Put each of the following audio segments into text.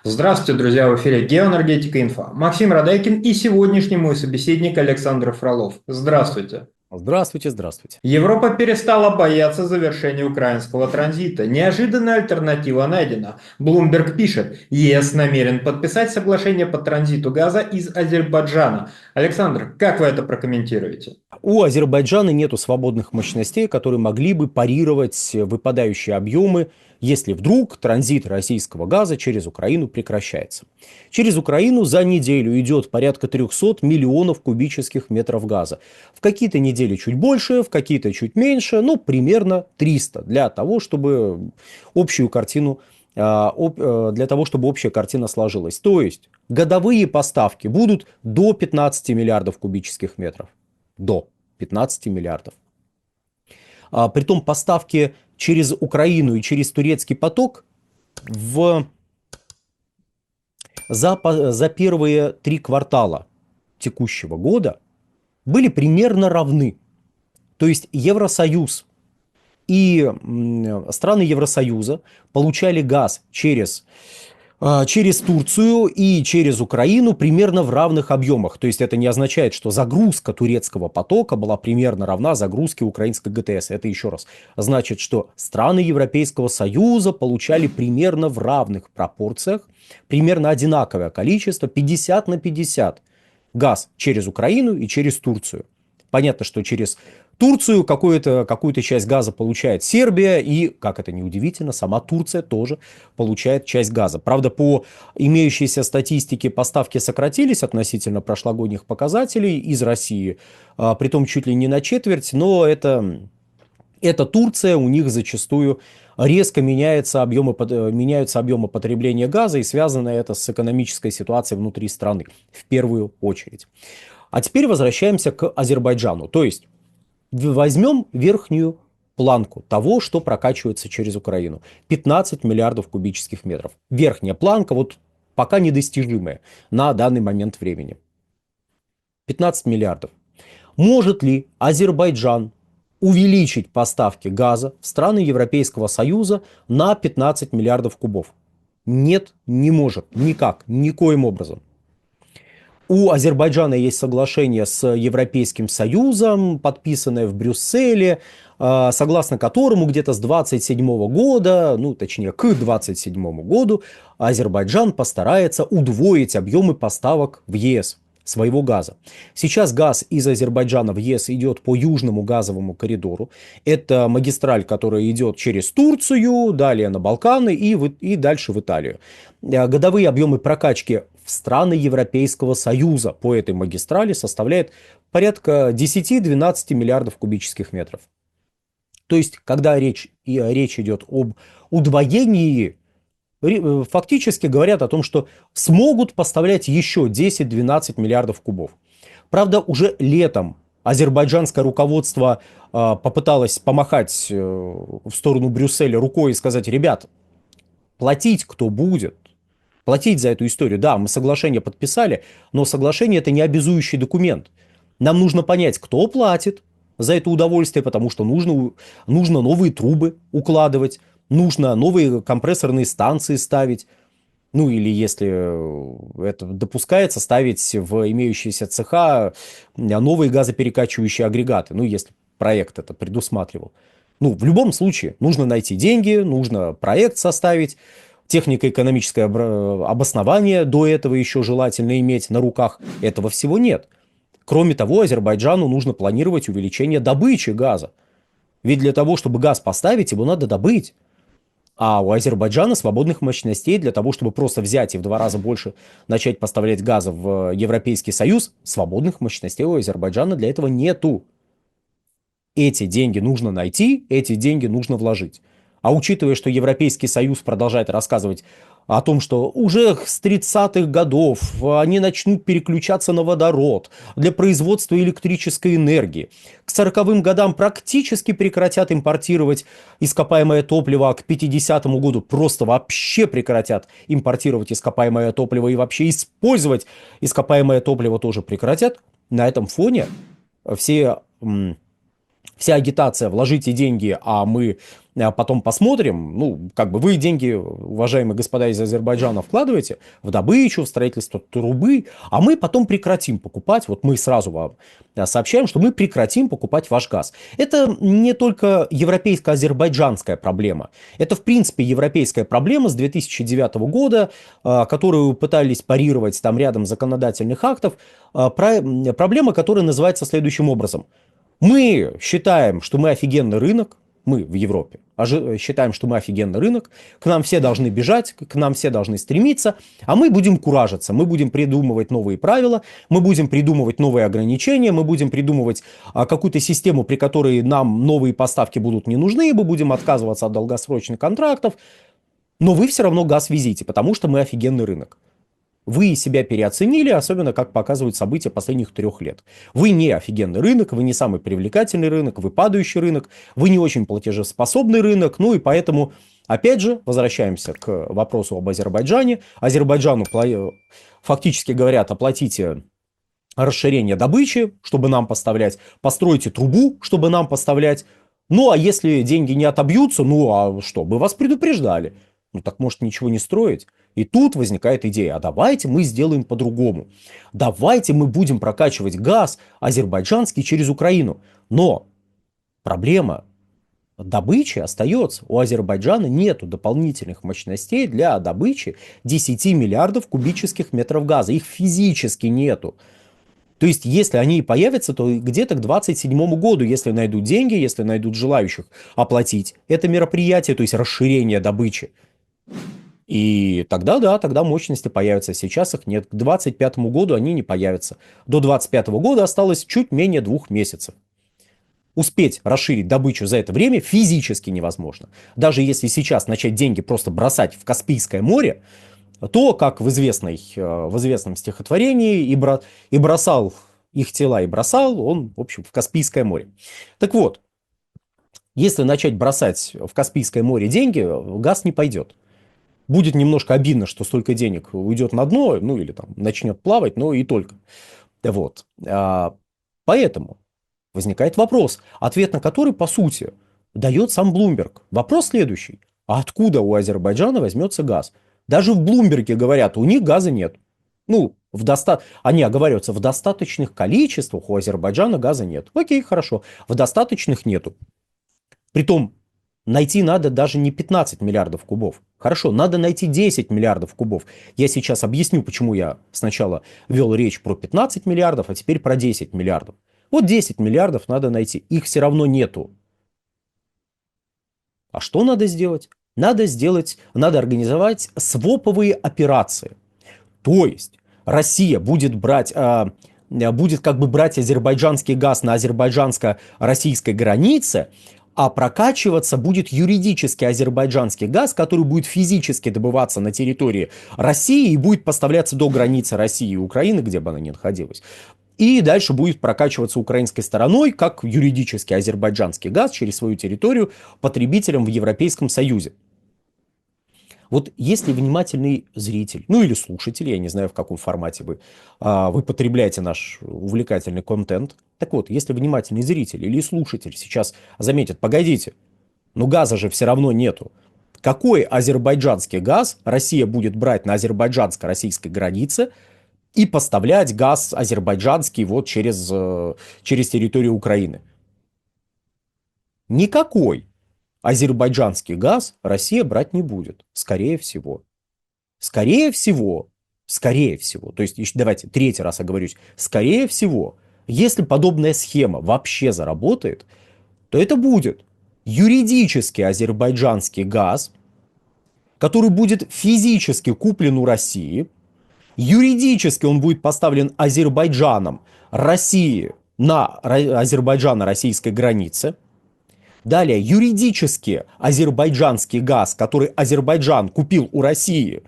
Здравствуйте, друзья, в эфире «Геоэнергетика Инфо». Максим Радайкин и сегодняшний мой собеседник Александр Фролов. Здравствуйте. Здравствуйте, здравствуйте. Европа перестала бояться завершения украинского транзита. Неожиданная альтернатива найдена. Bloomberg пишет, ЕС намерен подписать соглашение по транзиту газа из Азербайджана. Александр, как вы это прокомментируете? У Азербайджана нету свободных мощностей, которые могли бы парировать выпадающие объемы, если вдруг транзит российского газа через Украину прекращается. Через Украину за неделю идет порядка 300 миллионов кубических метров газа. В какие-то недели чуть больше, в какие-то чуть меньше, ну, примерно 300, для того, чтобы общую картину для того, чтобы общая картина сложилась. То есть годовые поставки будут до 15 миллиардов кубических метров. До 15 миллиардов. Притом поставки через Украину и через турецкий поток в, за первые 3 квартала текущего года были примерно равны. То есть Евросоюз и страны Евросоюза получали газ через Турцию и через Украину примерно в равных объемах. То есть это не означает, что загрузка турецкого потока была примерно равна загрузке украинской ГТС. Это еще раз значит, что страны Европейского Союза получали примерно в равных пропорциях, примерно одинаковое количество, 50 на 50 газ через Украину и через Турцию. Понятно, что через Турцию какую-то часть газа получает Сербия, и, как это ни удивительно, сама Турция тоже получает часть газа. Правда, по имеющейся статистике поставки сократились относительно прошлогодних показателей из России, притом чуть ли не на четверть, но это Турция, у них зачастую резко меняются объемы потребления газа, и связано это с экономической ситуацией внутри страны в первую очередь. А теперь возвращаемся к Азербайджану. То есть возьмем верхнюю планку того, что прокачивается через Украину. 15 миллиардов кубических метров. Верхняя планка, вот пока недостижимая на данный момент времени. 15 миллиардов. Может ли Азербайджан увеличить поставки газа в страны Европейского Союза на 15 миллиардов кубов? Нет, не может. Никак, никоим образом. У Азербайджана есть соглашение с Европейским Союзом, подписанное в Брюсселе, согласно которому где-то с 27 года, ну точнее к 27 году, Азербайджан постарается удвоить объемы поставок в ЕС своего газа. Сейчас газ из Азербайджана в ЕС идет по южному газовому коридору. Это магистраль, которая идет через Турцию, далее на Балканы и дальше в Италию. Годовые объемы прокачки в страны Европейского Союза по этой магистрали составляет порядка 10-12 миллиардов кубических метров. То есть, когда речь идет об удвоении, фактически говорят о том, что смогут поставлять еще 10-12 миллиардов кубов. Правда, уже летом азербайджанское руководство попыталось помахать в сторону Брюсселя рукой и сказать: ребят, платить кто будет? Платить за эту историю. Да, мы соглашение подписали, но соглашение — это не обязующий документ. Нам нужно понять, кто платит за это удовольствие, потому что нужно новые трубы укладывать, нужно новые компрессорные станции ставить. Ну или если это допускается, ставить в имеющиеся цеха новые газоперекачивающие агрегаты, ну если проект это предусматривал. Ну, в любом случае, нужно найти деньги, нужно проект составить, технико-экономическое обоснование до этого еще желательно иметь на руках. Этого всего нет. Кроме того, Азербайджану нужно планировать увеличение добычи газа. Ведь для того, чтобы газ поставить, его надо добыть. А у Азербайджана свободных мощностей для того, чтобы просто взять и в 2 раза больше начать поставлять газа в Европейский Союз, свободных мощностей у Азербайджана для этого нету. Эти деньги нужно найти, эти деньги нужно вложить. А учитывая, что Европейский Союз продолжает рассказывать о том, что уже с 30-х годов они начнут переключаться на водород для производства электрической энергии. К 40-м годам практически прекратят импортировать ископаемое топливо, а к 50-му году просто вообще прекратят импортировать ископаемое топливо и вообще использовать ископаемое топливо тоже прекратят. На этом фоне все вся агитация «вложите деньги, а мы потом посмотрим», ну, как бы вы деньги, уважаемые господа из Азербайджана, вкладываете в добычу, в строительство трубы, а мы потом прекратим покупать, вот мы сразу вам сообщаем, что мы прекратим покупать ваш газ. Это не только европейско-азербайджанская проблема, это, в принципе, европейская проблема с 2009 года, которую пытались парировать там рядом законодательных актов, проблема, которая называется следующим образом. Мы считаем, что мы офигенный рынок, мы в Европе считаем, что мы офигенный рынок, к нам все должны бежать, к нам все должны стремиться, а мы будем куражиться, мы будем придумывать новые правила, мы будем придумывать новые ограничения, мы будем придумывать какую-то систему, при которой нам новые поставки будут не нужны, мы будем отказываться от долгосрочных контрактов, но вы все равно газ везите, потому что мы офигенный рынок. Вы себя переоценили, особенно как показывают события последних 3 лет. Вы не офигенный рынок, вы не самый привлекательный рынок, вы падающий рынок, вы не очень платежеспособный рынок, ну и поэтому, опять же, возвращаемся к вопросу об Азербайджане. Азербайджану фактически говорят: оплатите расширение добычи, чтобы нам поставлять, постройте трубу, чтобы нам поставлять. Ну, а если деньги не отобьются, ну, а что, мы вас предупреждали. Ну, так может ничего не строить? И тут возникает идея: а давайте мы сделаем по-другому. Давайте мы будем прокачивать газ азербайджанский через Украину. Но проблема добычи остается. У Азербайджана нету дополнительных мощностей для добычи 10 миллиардов кубических метров газа. Их физически нету. То есть, если они и появятся, то где-то к 2027 году, если найдут деньги, если найдут желающих оплатить это мероприятие, то есть расширение добычи. И тогда, да, тогда мощности появятся. Сейчас их нет. К 2025 году они не появятся. До 2025 года осталось чуть менее 2 месяцев. Успеть расширить добычу за это время физически невозможно. Даже если сейчас начать деньги просто бросать в Каспийское море, то, как в известном стихотворении, и бросал их тела, и бросал он, в общем, в Каспийское море. Так вот, если начать бросать в Каспийское море деньги, газ не пойдет. Будет немножко обидно, что столько денег уйдет на дно, ну или там начнет плавать, но и только. Вот. Поэтому возникает вопрос, ответ на который, по сути, дает сам Блумберг. Вопрос следующий. А откуда у Азербайджана возьмется газ? Даже в Блумберге говорят, у них газа нет. Ну, они оговариваются, в достаточных количествах у Азербайджана газа нет. Окей, хорошо, в достаточных нету. Притом, найти надо даже не 15 миллиардов кубов. Хорошо, надо найти 10 миллиардов кубов. Я сейчас объясню, почему я сначала вел речь про 15 миллиардов, а теперь про 10 миллиардов. Вот 10 миллиардов надо найти. Их все равно нету. А что надо сделать? Надо организовать своповые операции. То есть Россия будет будет как бы брать азербайджанский газ на азербайджанско-российской границе, а прокачиваться будет юридически азербайджанский газ, который будет физически добываться на территории России и будет поставляться до границы России и Украины, где бы она ни находилась. И дальше будет прокачиваться украинской стороной, как юридически азербайджанский газ через свою территорию потребителям в Европейском Союзе. Вот если внимательный зритель, ну или слушатель, я не знаю, в каком формате вы потребляете наш увлекательный контент. Так вот, если внимательный зритель или слушатель сейчас заметит: погодите, но газа же все равно нету. Какой азербайджанский газ Россия будет брать на азербайджанско-российской границе и поставлять газ азербайджанский вот через территорию Украины? Никакой азербайджанский газ Россия брать не будет, скорее всего. Скорее всего, скорее всего, то есть давайте третий раз оговорюсь, скорее всего, если подобная схема вообще заработает, то это будет юридически азербайджанский газ, который будет физически куплен у России, юридически он будет поставлен Азербайджаном России на азербайджано-российской границе. Далее, юридически азербайджанский газ, который Азербайджан купил у России,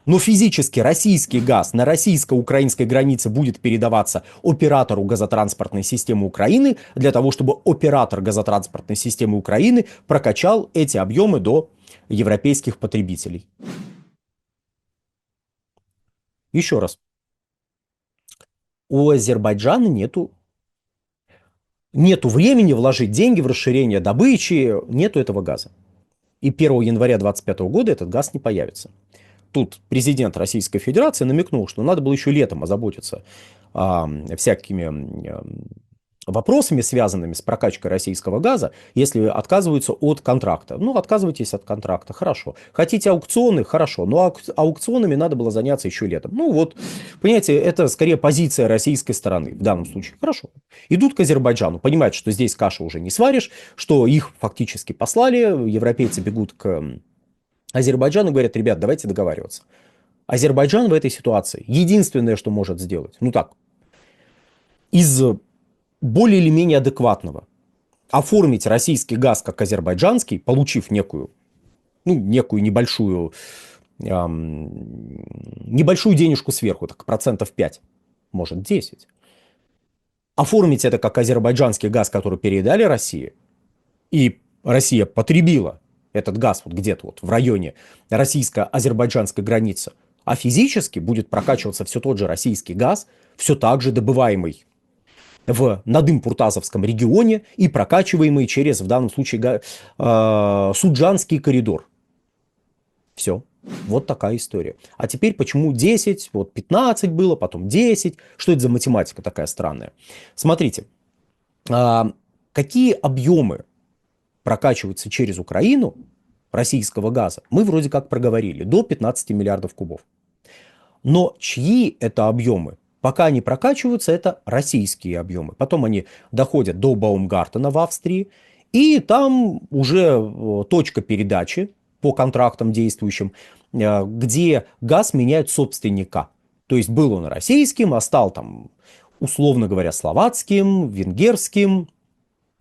но физически российский газ на российско-украинской границе будет передаваться оператору газотранспортной системы Украины для того, чтобы оператор газотранспортной системы Украины прокачал эти объемы до европейских потребителей. Еще раз. У Азербайджана нету Нету времени вложить деньги в расширение добычи, нету этого газа. И 1 января 2025 года этот газ не появится. Тут президент Российской Федерации намекнул, что надо было еще летом озаботиться всякими вопросами, связанными с прокачкой российского газа, если отказываются от контракта. Ну, отказывайтесь от контракта, хорошо. Хотите аукционы, хорошо. Но аукционами надо было заняться еще летом. Ну, вот, понимаете, это скорее позиция российской стороны в данном случае. Хорошо. Идут к Азербайджану, понимают, что здесь каши уже не сваришь, что их фактически послали, европейцы бегут к Азербайджану и говорят: ребят, давайте договариваться. Азербайджан в этой ситуации единственное, что может сделать, ну так, из более или менее адекватного, оформить российский газ как азербайджанский, получив некую, ну, некую небольшую денежку сверху, так процентов 5, может 10. Оформить это как азербайджанский газ, который передали России, и Россия потребила этот газ вот где-то вот в районе российско-азербайджанской границы, а физически будет прокачиваться все тот же российский газ, все так же добываемый в Надым-Пуртазовском регионе и прокачиваемый через, в данном случае, Суджанский коридор. Все. Вот такая история. А теперь почему 10, вот 15 было, потом 10? Что это за математика такая странная? Смотрите, какие объемы прокачиваются через Украину российского газа, мы вроде как проговорили, до 15 миллиардов кубов. Но чьи это объемы? Пока они прокачиваются, это российские объемы. Потом они доходят до Баумгартена в Австрии, и там уже точка передачи по контрактам действующим, где газ меняет собственника. То есть был он российским, а стал там, условно говоря, словацким, венгерским,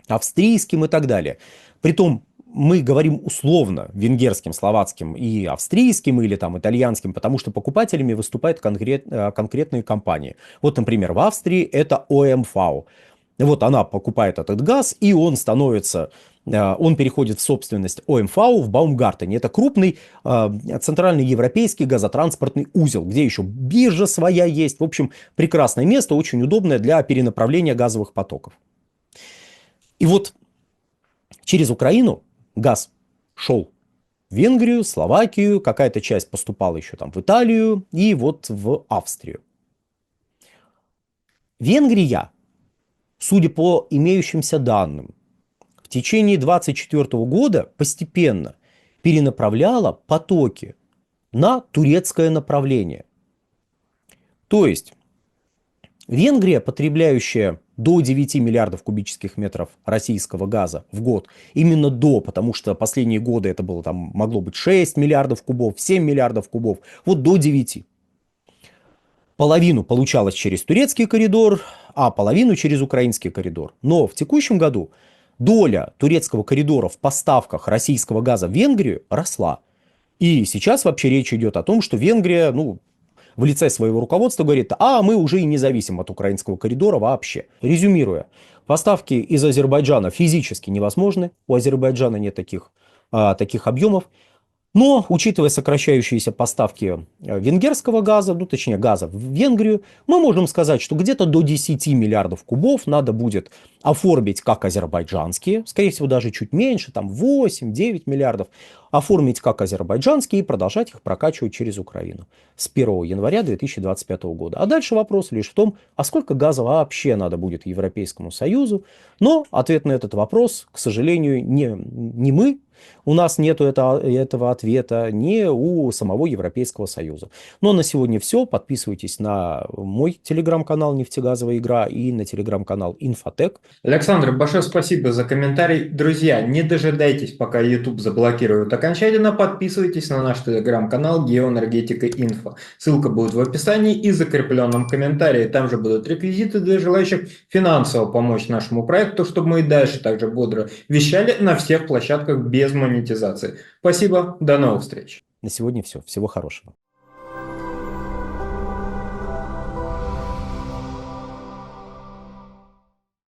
австрийским и так далее. Притом мы говорим условно венгерским, словацким и австрийским или там итальянским, потому что покупателями выступают конкретные компании. Вот, например, в Австрии это ОМV. Вот она покупает этот газ, и он становится, он переходит в собственность ОМV в Баумгартене. Это крупный центральный европейский газотранспортный узел, где еще биржа своя есть. В общем, прекрасное место, очень удобное для перенаправления газовых потоков. И вот через Украину газ шел в Венгрию, Словакию, какая-то часть поступала еще там в Италию и вот в Австрию. Венгрия, судя по имеющимся данным, в течение 2024 года постепенно перенаправляла потоки на турецкое направление. То есть Венгрия, потребляющая до 9 миллиардов кубических метров российского газа в год, именно до, потому что последние годы это было там, могло быть 6 миллиардов кубов, 7 миллиардов кубов, вот до 9. Половину получалось через турецкий коридор, а половину через украинский коридор. Но в текущем году доля турецкого коридора в поставках российского газа в Венгрию росла. И сейчас вообще речь идет о том, что Венгрия, ну, в лице своего руководства говорит: а мы уже и не зависим от украинского коридора вообще. Резюмируя, поставки из Азербайджана физически невозможны, у Азербайджана нет таких объемов. Но, учитывая сокращающиеся поставки венгерского газа, ну, точнее, газа в Венгрию, мы можем сказать, что где-то до 10 миллиардов кубов надо будет оформить как азербайджанские, скорее всего, даже чуть меньше, там 8-9 миллиардов, оформить как азербайджанские и продолжать их прокачивать через Украину с 1 января 2025 года. А дальше вопрос лишь в том, а сколько газа вообще надо будет Европейскому Союзу. Но ответ на этот вопрос, к сожалению, не мы. У нас нет этого ответа ни у самого Европейского Союза. Но на сегодня все. Подписывайтесь на мой телеграм-канал «Нефтегазовая игра» и на телеграм-канал «Инфотек». Александр, большое спасибо за комментарий. Друзья, не дожидайтесь, пока YouTube заблокируют окончательно. Подписывайтесь на наш телеграм-канал «Геоэнергетика Инфо». Ссылка будет в описании и закрепленном комментарии. Там же будут реквизиты для желающих финансово помочь нашему проекту, чтобы мы и дальше также бодро вещали на всех площадках без монетизации. Спасибо, до новых встреч. На сегодня все. Всего хорошего.